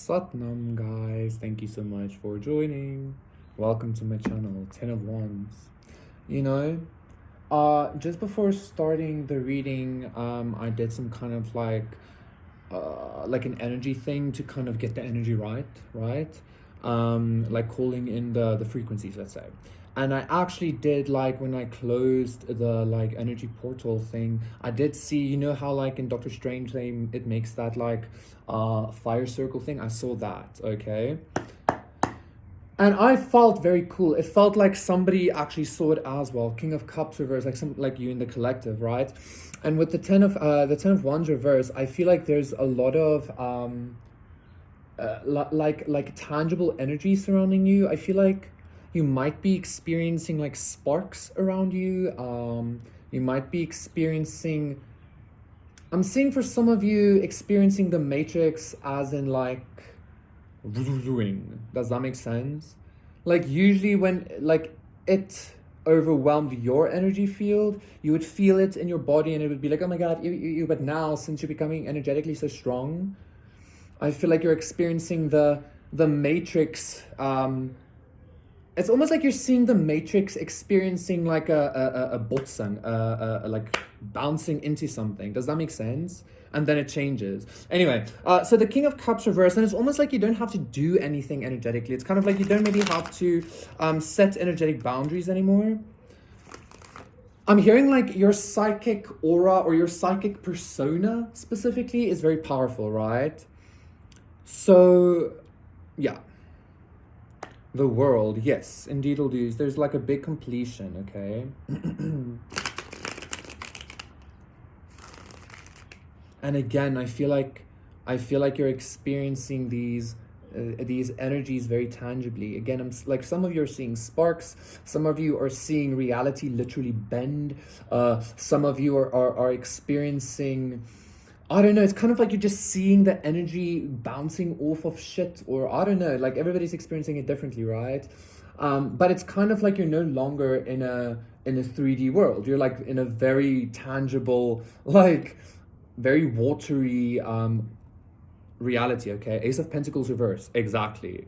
Satnam guys, thank you so much for joining. Welcome to my channel, 10 of Wands. You know, just before starting the reading, I did some kind of like an energy thing to kind of get the energy right? Like calling in the frequencies, let's say. And I actually did, like, when I closed the like energy portal thing, I did see, you know how like in Doctor Strange it makes that like fire circle thing. I saw that, okay? And I felt very cool. It felt like somebody actually saw it as well. King of Cups reverse, like some like you in the collective, right? And with the Ten of Wands reverse, I feel like there's a lot of like tangible energy surrounding you. I feel like you might be experiencing like sparks around you. You might be experiencing, I'm seeing for some of you experiencing the matrix as in like, does that make sense? Like usually when like it overwhelmed your energy field, you would feel it in your body and it would be like, oh my god, but now since you're becoming energetically so strong, I feel like you're experiencing the matrix. It's almost like you're seeing the matrix experiencing like a botsang, like bouncing into something. Does that make sense? And then it changes. Anyway, so the King of Cups reverse, and it's almost like you don't have to do anything energetically. It's kind of like you don't maybe have to set energetic boundaries anymore. I'm hearing like your psychic aura or your psychic persona specifically is very powerful, right? So, yeah. The world, yes, indeed will do. There's like a big completion, okay? And again, I feel like you're experiencing these energies very tangibly. Again, like some of you are seeing sparks, some of you are seeing reality literally bend, some of you are experiencing, I don't know, it's kind of like you're just seeing the energy bouncing off of shit, or I don't know, like everybody's experiencing it differently, right? But it's kind of like you're no longer in a 3D world. You're like in a very tangible, like very watery reality, okay? Ace of Pentacles reverse, exactly.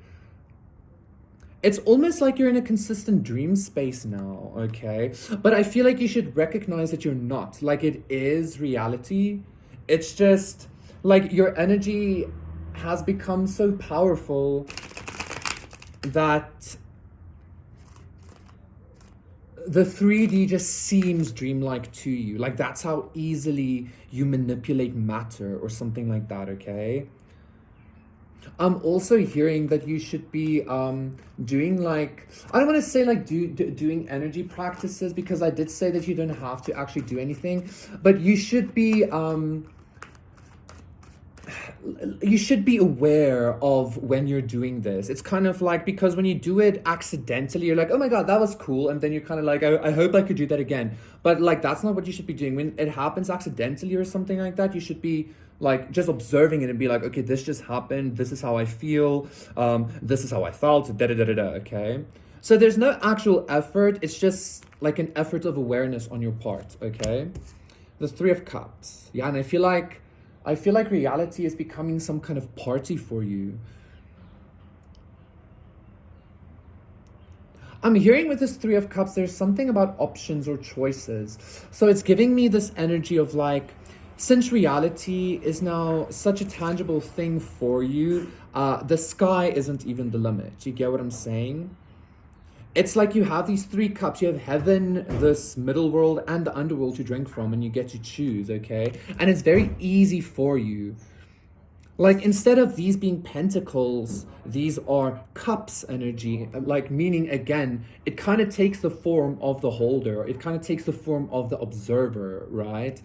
It's almost like you're in a consistent dream space now, okay? But I feel like you should recognize that you're not. Like, it is reality. It's just like your energy has become so powerful that the 3D just seems dreamlike to you. Like, that's how easily you manipulate matter or something like that, okay? I'm also hearing that you should be doing like, I don't want to say like doing energy practices, because I did say that you don't have to actually do anything, but you should be aware of when you're doing this. It's kind of like, because when you do it accidentally, you're like, oh my god, that was cool, and then you're kind of like, I hope I could do that again. But like, that's not what you should be doing. When it happens accidentally or something like that, you should be like just observing it and be like, okay, this just happened, this is how I feel, this is how I felt, da da da da da, okay? So there's no actual effort, it's just like an effort of awareness on your part, okay? The Three of Cups, yeah. And I feel like reality is becoming some kind of party for you. I'm hearing with this Three of Cups, there's something about options or choices. So it's giving me this energy of like, since reality is now such a tangible thing for you, the sky isn't even the limit. You get what I'm saying? It's like you have these three cups. You have heaven, this middle world, and the underworld to drink from, and you get to choose, okay? And it's very easy for you. Like, instead of these being pentacles, these are cups energy. Like, meaning, again, it kind of takes the form of the holder. It kind of takes the form of the observer, right?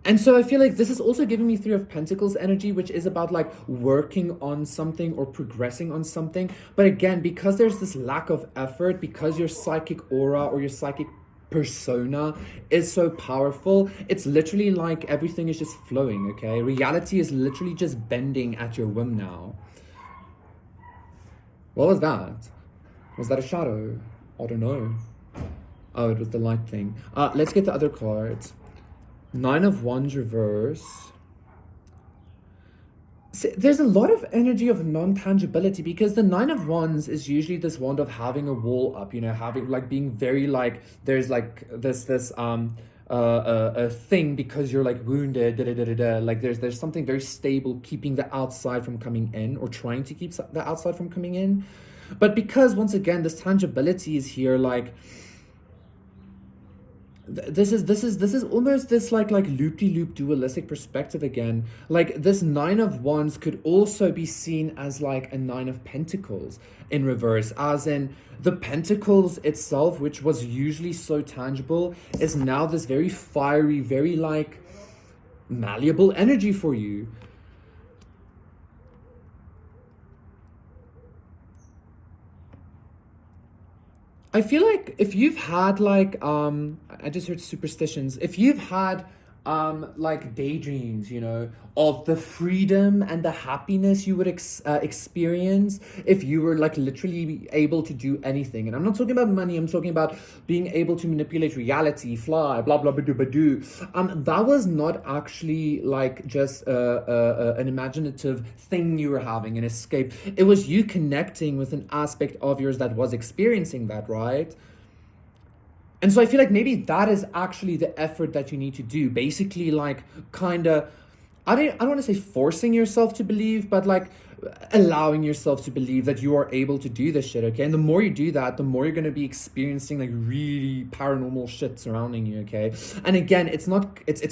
And so I feel like this is also giving me Three of Pentacles energy, which is about like working on something or progressing on something. But again, because there's this lack of effort, because your psychic aura or your psychic persona is so powerful, it's literally like everything is just flowing, okay? Reality is literally just bending at your whim now. What was that? Was that a shadow? I don't know. Oh, it was the light thing. Let's get the other cards. Nine of Wands reverse. There's a lot of energy of non-tangibility because the Nine of Wands is usually this wand of having a wall up, you know, having like being very like there's like a thing because you're like wounded, da, da, da, da, da. Like there's something very stable keeping the outside from coming in or trying to keep the outside from coming in. But because once again this tangibility is here, like this is almost this like loop-de-loop dualistic perspective again. Like this Nine of Wands could also be seen as like a Nine of Pentacles in reverse, as in the Pentacles itself, which was usually so tangible, is now this very fiery, very like malleable energy for you. I feel like if you've had like I just heard superstitions. If you've had like daydreams, you know, of the freedom and the happiness you would experience if you were like literally able to do anything. And I'm not talking about money, I'm talking about being able to manipulate reality, fly, blah blah blah blah. That was not actually like just an imaginative thing you were having, an escape. It was you connecting with an aspect of yours that was experiencing that, right? And so I feel like maybe that is actually the effort that you need to do. Basically, like kind of, I don't want to say forcing yourself to believe, but like allowing yourself to believe that you are able to do this shit, okay? And the more you do that, the more you're going to be experiencing like really paranormal shit surrounding you, okay? And again, it's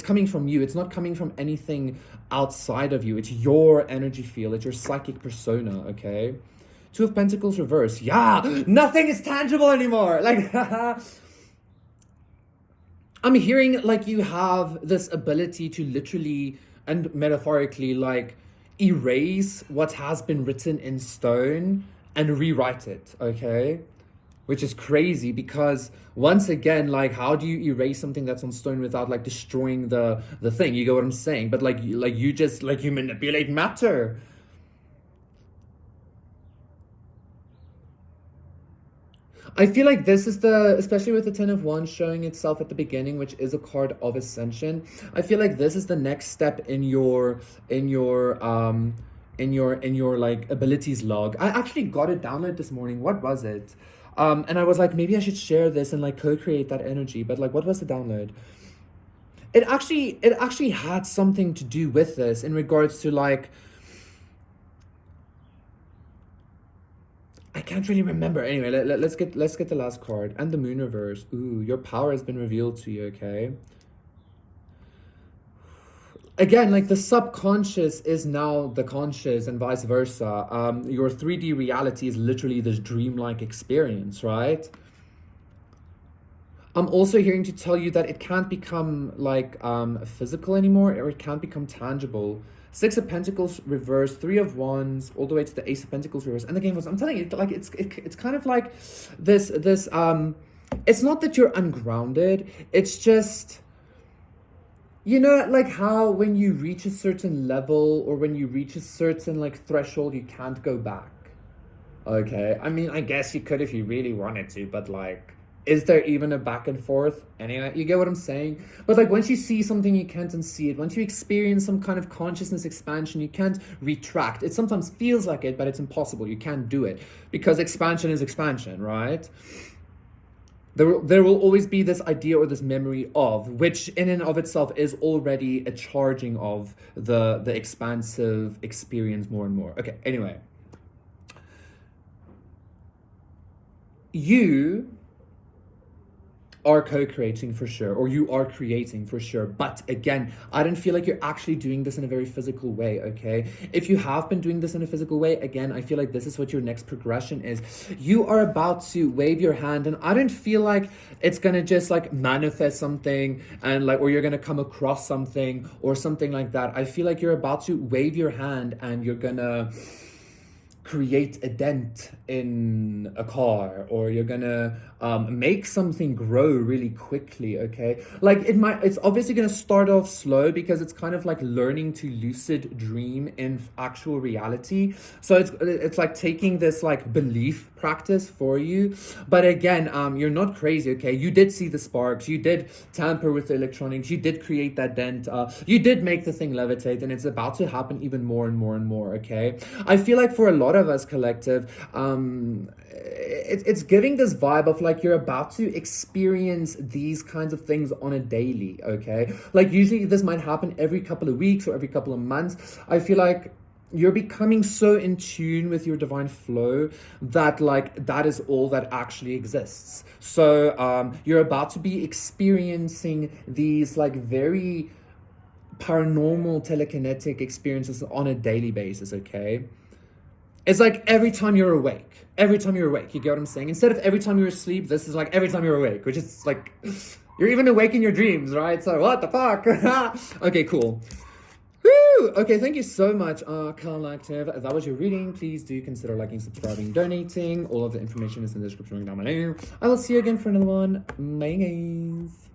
coming from you. It's not coming from anything outside of you. It's your energy field. It's your psychic persona, okay? Two of Pentacles reverse. Yeah, nothing is tangible anymore. Like I'm hearing like you have this ability to literally and metaphorically like erase what has been written in stone and rewrite it, okay? Which is crazy because once again, like how do you erase something that's on stone without like destroying the thing? You get what I'm saying? But like you just like you manipulate matter. I feel like this is especially with the Ten of Wands showing itself at the beginning, which is a card of ascension. I feel like this is the next step in your, in your like abilities log. I actually got it downloaded this morning. What was it? And I was like, maybe I should share this and like co-create that energy. But like, what was the download? It actually had something to do with this in regards to like I can't really remember. Anyway, let's get the last card and the Moon reverse. Ooh, your power has been revealed to you. Okay. Again, like the subconscious is now the conscious and vice versa. Your 3D reality is literally this dreamlike experience, right? I'm also hearing to tell you that it can't become like physical anymore, or it can't become tangible. Six of Pentacles reverse, Three of Wands, all the way to the Ace of Pentacles reverse, and the Game was. I'm telling you, like it's kind of like this. It's not that you're ungrounded. It's just you know, like how when you reach a certain level or when you reach a certain like threshold, you can't go back. Okay. I mean, I guess you could if you really wanted to, but like, is there even a back and forth? Anyway, you get what I'm saying? But like, once you see something, you can't unsee it. Once you experience some kind of consciousness expansion, you can't retract. It sometimes feels like it, but it's impossible. You can't do it because expansion is expansion, right? There will always be this idea or this memory of, which in and of itself is already a charging of the expansive experience more and more. Okay, anyway. You are co-creating for sure, or you are creating for sure, but again, I don't feel like you're actually doing this in a very physical way, okay? If you have been doing this in a physical way, again, I feel like this is what your next progression is. You are about to wave your hand, and I don't feel like it's gonna just like manifest something and like, or you're gonna come across something or something like that. I feel like you're about to wave your hand and you're gonna create a dent in a car, or you're gonna make something grow really quickly. Okay, like it's obviously gonna start off slow because it's kind of like learning to lucid dream in actual reality. So it's like taking this like belief practice for you. But again, you're not crazy. Okay, you did see the sparks, you did tamper with the electronics, you did create that dent, you did make the thing levitate, and it's about to happen even more and more and more. Okay, I feel like for a lot of us collective, it's giving this vibe of like you're about to experience these kinds of things on a daily. Okay, like usually this might happen every couple of weeks or every couple of months. I feel like you're becoming so in tune with your divine flow that like that is all that actually exists. So you're about to be experiencing these like very paranormal telekinetic experiences on a daily basis. Okay, it's like every time you're awake, you get what I'm saying? Instead of every time you're asleep, this is like every time you're awake, which is like you're even awake in your dreams, right? So what the fuck? Okay, cool. Woo! Okay, thank you so much, Collective. That was your reading. Please do consider liking, subscribing, donating. All of the information is in the description down below. I will see you again for another one. Bye, guys.